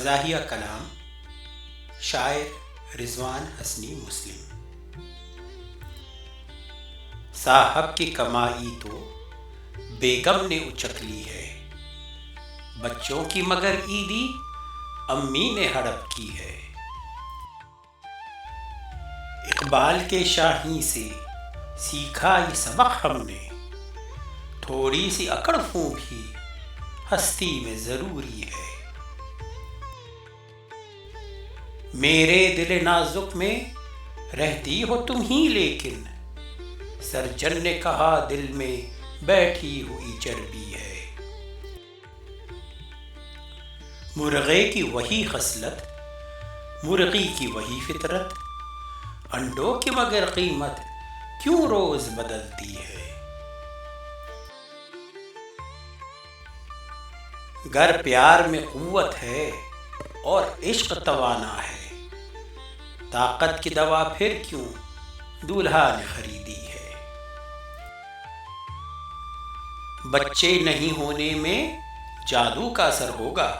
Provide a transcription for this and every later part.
مزاحیہ کلام، شاعر رضوان حسنی مسلم۔ صاحب کی کمائی تو بیگم نے اچک لی ہے، بچوں کی مگر عیدی امی نے ہڑپ کی ہے۔ اقبال کے شاہیں سے سیکھا یہ سبق ہم نے، تھوڑی سی اکڑ خوں بھی ہستی میں ضروری ہے۔ میرے دل نازک میں رہتی ہو تم ہی لیکن، سرجن نے کہا دل میں بیٹھی ہوئی چربی ہے۔ مرغے کی وہی خصلت، مرغی کی وہی فطرت، انڈوں کی مگر قیمت کیوں روز بدلتی ہے۔ گر پیار میں قوت ہے اور عشق توانا ہے، طاقت کی دوا پھر کیوں دولہا نے خریدی ہے۔ بچے نہیں ہونے میں جادو کا اثر ہوگا،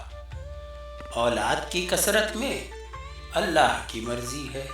اولاد کی کثرت میں اللہ کی مرضی ہے۔